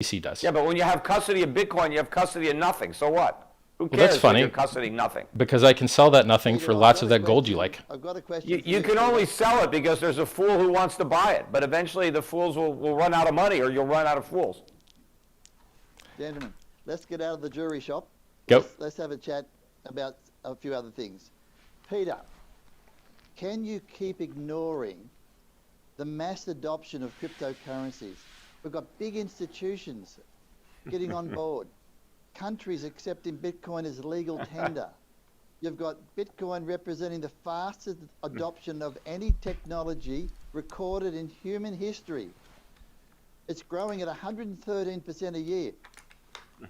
SEC does. Yeah, but when you have custody of Bitcoin, you have custody of nothing. So what? Who cares? Well, that's funny. You're custodying nothing. Because I can sell that nothing Peter, for I've lots got of a that gold you question. like. I've got a question. You can only sell it because there's a fool who wants to buy it. But eventually the fools will run out of money, or you'll run out of fools. Gentlemen, let's get out of the jury shop. Go. Let's have a chat about a few other things. Peter, can you keep ignoring the mass adoption of cryptocurrencies? We've got big institutions getting on board. Countries accepting Bitcoin as legal tender. You've got Bitcoin representing the fastest adoption of any technology recorded in human history. It's growing at 113% a year.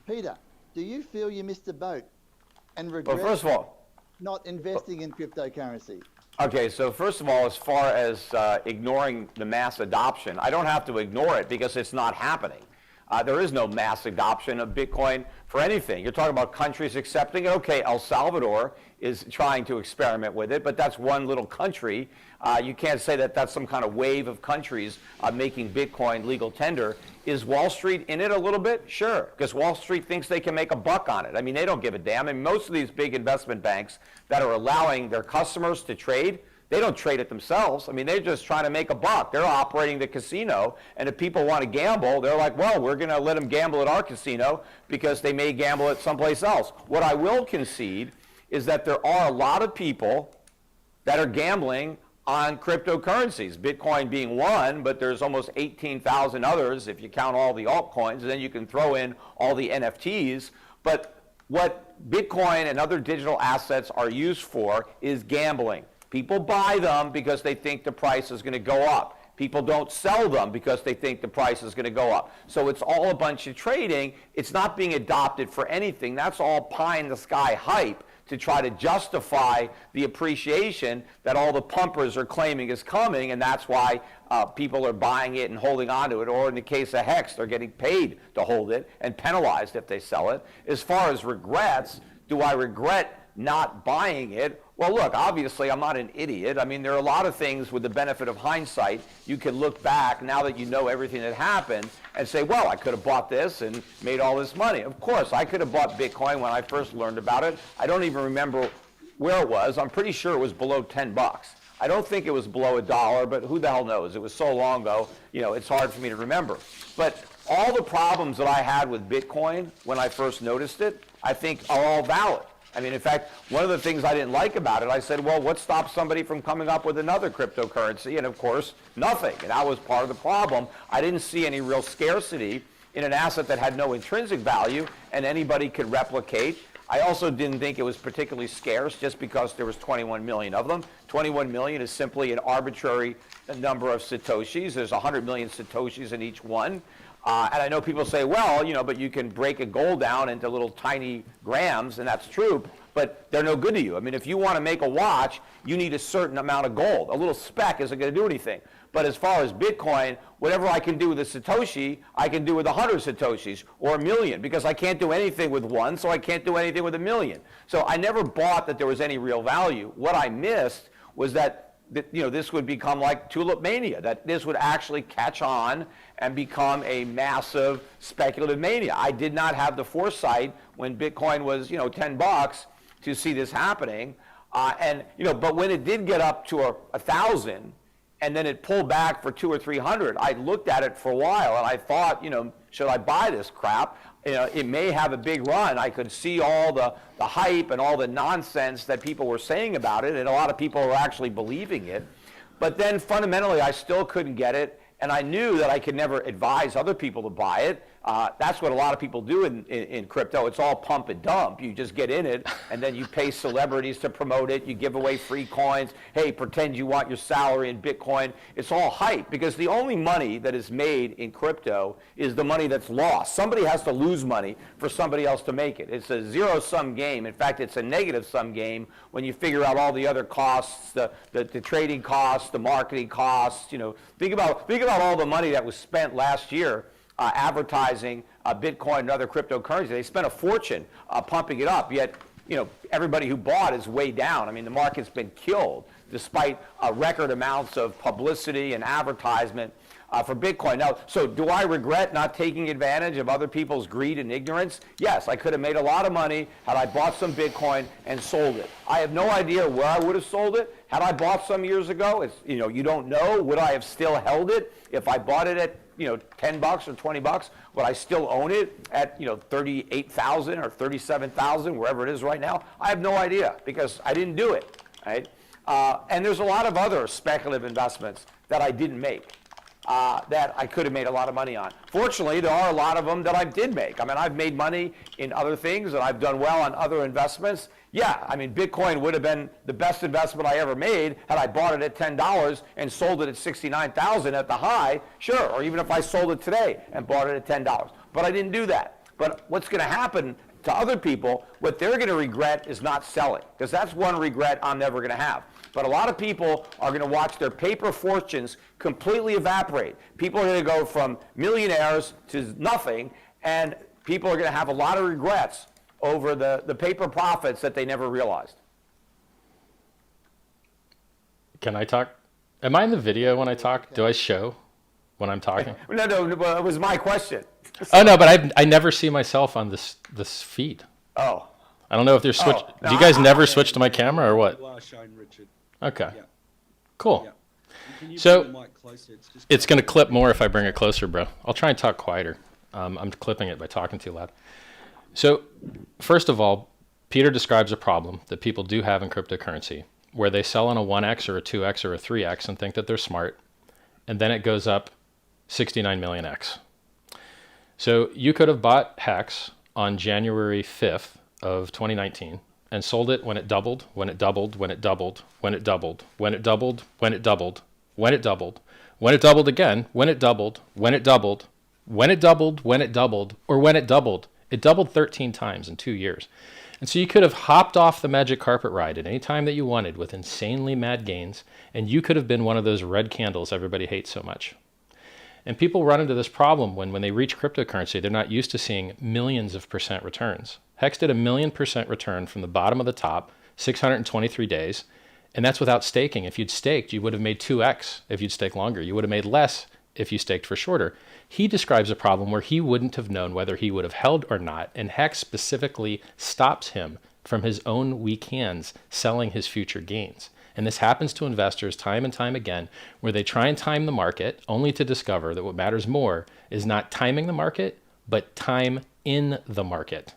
Peter, do you feel you missed the boat and regret Well, first of all, not investing in cryptocurrency? okay, so first of all, as far as ignoring the mass adoption, I don't have to ignore it because it's not happening. There is no mass adoption of Bitcoin for anything. You're talking about countries accepting it. Okay, El Salvador is trying to experiment with it, but that's one little country. You can't say that that's some kind of wave of countries making Bitcoin legal tender. Is Wall Street in it a little bit? Sure, because Wall Street thinks they can make a buck on it. I mean, they don't give a damn. And most of these big investment banks that are allowing their customers to trade, they don't trade it themselves. I mean, they're just trying to make a buck. They're operating the casino, and if people want to gamble, they're like, well, we're going to let them gamble at our casino because they may gamble at someplace else. What I will concede is that there are a lot of people that are gambling on cryptocurrencies, Bitcoin being one, but there's almost 18,000 others if you count all the altcoins, and then you can throw in all the NFTs. But what Bitcoin and other digital assets are used for is gambling. People buy them because they think the price is going to go up. People don't sell them because they think the price is going to go up. So it's all a bunch of trading. It's not being adopted for anything. That's all pie in the sky hype to try to justify the appreciation that all the pumpers are claiming is coming, and that's why people are buying it and holding on to it, or in the case of Hex, they're getting paid to hold it and penalized if they sell it. As far as regrets, do I regret not buying it? Well, look, obviously I'm not an idiot. I mean, there are a lot of things with the benefit of hindsight. You can look back now that you know everything that happened and say, well, I could have bought this and made all this money. Of course, I could have bought Bitcoin when I first learned about it. I don't even remember where it was. I'm pretty sure it was below 10 bucks. I don't think it was below $1, but who the hell knows? It was so long ago, you know, it's hard for me to remember. But all the problems that I had with Bitcoin when I first noticed it, I think are all valid. I mean, in fact, one of the things I didn't like about it, I said, well, what stops somebody from coming up with another cryptocurrency? And of course, nothing. And that was part of the problem. I didn't see any real scarcity in an asset that had no intrinsic value and anybody could replicate. I also didn't think it was particularly scarce just because there was 21 million of them. 21 million is simply an arbitrary number of Satoshis. There's 100 million Satoshis in each one. And I know people say, well, you know, but you can break a gold down into little tiny grams, and that's true, but they're no good to you. I mean, if you want to make a watch, you need a certain amount of gold. A little speck isn't going to do anything. But as far as Bitcoin, whatever I can do with a Satoshi, I can do with 100 Satoshis or a million, because I can't do anything with one, so I can't do anything with a million. So I never bought that there was any real value. What I missed was that you know, this would become like tulip mania, that this would actually catch on and become a massive speculative mania. I did not have the foresight when Bitcoin was, you know, 10 bucks to see this happening. And, you know, but when it did get up to 1,000 and then it pulled back for 200 or 300, I looked at it for a while and I thought, you know, should I buy this crap? You know, it may have a big run. I could see all the hype and all the nonsense that people were saying about it, and a lot of people were actually believing it. But then fundamentally, I still couldn't get it, and I knew that I could never advise other people to buy it. That's what a lot of people do in crypto. It's all pump and dump. You just get in it, and then you pay celebrities to promote it. You give away free coins. Hey, pretend you want your salary in Bitcoin. It's all hype, because the only money that is made in crypto is the money that's lost. Somebody has to lose money for somebody else to make it. It's a zero-sum game. In fact, it's a negative-sum game when you figure out all the other costs, the trading costs, the marketing costs. You know, think about all the money that was spent last year advertising Bitcoin and other cryptocurrencies. They spent a fortune pumping it up, yet, you know, everybody who bought is way down. I mean, the market's been killed despite record amounts of publicity and advertisement. for Bitcoin. Now, so do I regret not taking advantage of other people's greed and ignorance? Yes, I could have made a lot of money had I bought some Bitcoin and sold it. I have no idea where I would have sold it. Had I bought some years ago, it's, you don't know. Would I have still held it if I bought it at $10 or $20? Would I still own it at 38,000 or 37,000, wherever it is right now? I have no idea because I didn't do it, right? And there's a lot of other speculative investments that I didn't make. That I could have made a lot of money on. Fortunately, there are a lot of them that I did make. I mean, I've made money in other things, and I've done well on other investments. Yeah, I mean, Bitcoin would have been the best investment I ever made had I bought it at $10 and sold it at $69,000 at the high, sure, or even if I sold it today and bought it at $10. But I didn't do that. But what's going to happen to other people, what they're going to regret is not selling, because that's one regret I'm never going to have. But a lot of people are going to watch their paper fortunes completely evaporate. People are going to go from millionaires to nothing, and people are going to have a lot of regrets over the paper profits that they never realized. Can I talk? Am I in the video when I talk? Do I show when I'm talking? No, it was my question. Oh, no, but I never see myself on this feed. Oh. I don't know if they're switched. No, do you guys never switch to my camera or what? You are shown, Richard. Okay. Yeah. Cool. Yeah. Can you So, bring the mic closer? It's going to clip more if I bring it closer, bro. I'll try and talk quieter. I'm clipping it by talking too loud. So, first of all, Peter describes a problem that people do have in cryptocurrency where they sell on a 1x or a 2x or a 3x and think that they're smart, and then it goes up 69 million x. So, you could have bought Hex on January 5th of 2019 and sold it when it doubled, when it doubled, when it doubled, when it doubled, when it doubled, when it doubled, when it doubled, when it doubled again, when it doubled, when it doubled, when it doubled, when it doubled, or when it doubled. It doubled 13 times in 2 years. And so you could have hopped off the magic carpet ride at any time that you wanted with insanely mad gains, and you could have been one of those red candles everybody hates so much. And people run into this problem when they reach cryptocurrency, they're not used to seeing millions of percent returns. Hex did 1,000,000% return from the bottom of the top, 623 days, and that's without staking. If you'd staked, you would have made 2x if you'd staked longer. You would have made less if you staked for shorter. He describes a problem where he wouldn't have known whether he would have held or not, and Hex specifically stops him from his own weak hands selling his future gains. And this happens to investors time and time again, where they try and time the market only to discover that what matters more is not timing the market, but time in the market.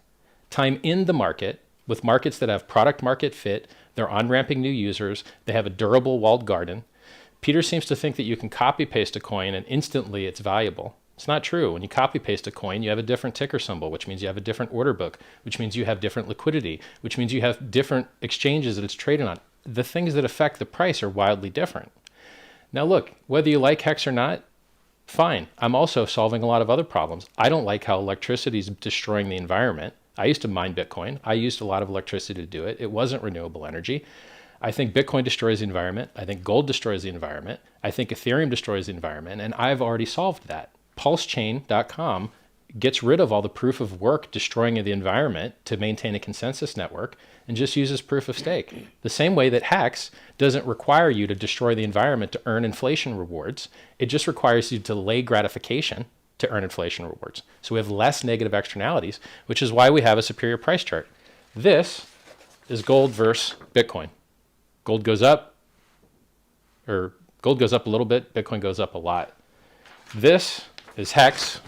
Time in the market with markets that have product market fit, they're on-ramping new users, they have a durable walled garden. Peter seems to think that you can copy paste a coin and instantly it's valuable. It's not true. When you copy paste a coin, you have a different ticker symbol, which means you have a different order book, which means you have different liquidity, which means you have different exchanges that it's traded on. The things that affect the price are wildly different. Now look, whether you like Hex or not, fine. I'm also solving a lot of other problems. I don't like how electricity is destroying the environment. I used to mine Bitcoin. I used a lot of electricity to do it. It wasn't renewable energy. I think Bitcoin destroys the environment. I think gold destroys the environment. I think Ethereum destroys the environment, and I've already solved that. PulseChain.com gets rid of all the proof of work destroying the environment to maintain a consensus network and just uses proof of stake. The same way that Hex doesn't require you to destroy the environment to earn inflation rewards. It just requires you to delay gratification to earn inflation rewards. So we have less negative externalities, which is why we have a superior price chart. This is gold versus Bitcoin. Gold goes up a little bit, Bitcoin goes up a lot. This is Hex.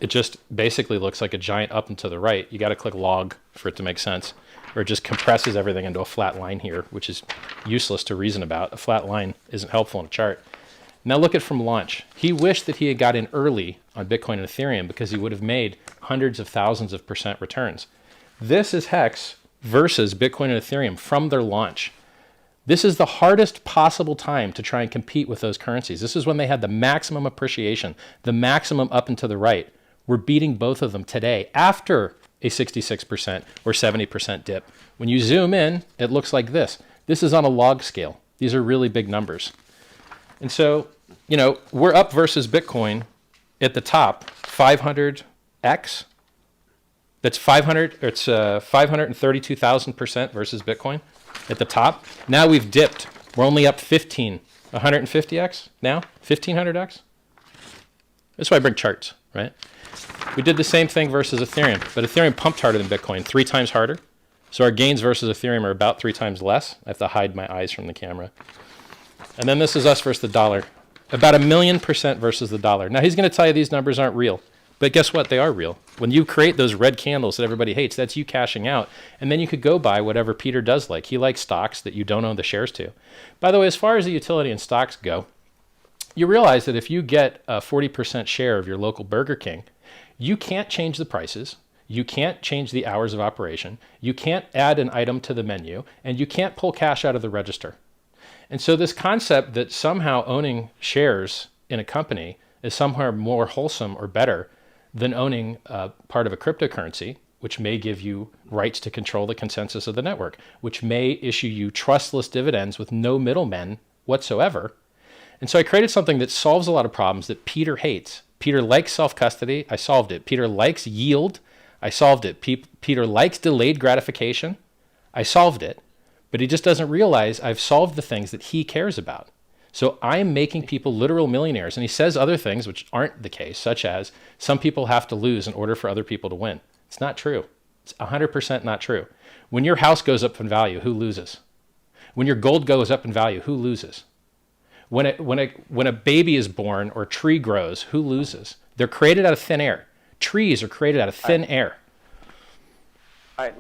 It just basically looks like a giant up and to the right. You got to click log for it to make sense, or it just compresses everything into a flat line here, which is useless to reason about. A flat line isn't helpful in a chart. Now look at from launch. He wished that he had got in early on Bitcoin and Ethereum because he would have made hundreds of thousands of percent returns. This is Hex versus Bitcoin and Ethereum from their launch. This is the hardest possible time to try and compete with those currencies. This is when they had the maximum appreciation, the maximum up and to the right. We're beating both of them today after a 66% or 70% dip. When you zoom in, it looks like this. This is on a log scale. These are really big numbers. And so, we're up versus Bitcoin at the top, 500x. That's 532,000% versus Bitcoin at the top. Now we've dipped. We're only up 15 150x now, 1500x. That's why I bring charts, right? We did the same thing versus Ethereum, but Ethereum pumped harder than Bitcoin, 3 times harder. So our gains versus Ethereum are about 3 times less. I have to hide my eyes from the camera. And then this is us versus the dollar. About 1,000,000% versus the dollar. Now he's going to tell you these numbers aren't real. But guess what? They are real. When you create those red candles that everybody hates, that's you cashing out. And then you could go buy whatever Peter does like. He likes stocks that you don't own the shares to. By the way, as far as the utility and stocks go, you realize that if you get a 40% share of your local Burger King, you can't change the prices. You can't change the hours of operation. You can't add an item to the menu. And you can't pull cash out of the register. And so this concept that somehow owning shares in a company is somewhere more wholesome or better than owning part of a cryptocurrency, which may give you rights to control the consensus of the network, which may issue you trustless dividends with no middlemen whatsoever. And so I created something that solves a lot of problems that Peter hates. Peter likes self-custody. I solved it. Peter likes yield. I solved it. Peter likes delayed gratification. I solved it. But he just doesn't realize I've solved the things that he cares about. So I'm making people literal millionaires. And he says other things which aren't the case, such as some people have to lose in order for other people to win. It's not true. It's 100% not true. When your house goes up in value, who loses? When your gold goes up in value, who loses? When a baby is born or a tree grows, who loses? They're created out of thin air. Trees are created out of thin air. All right,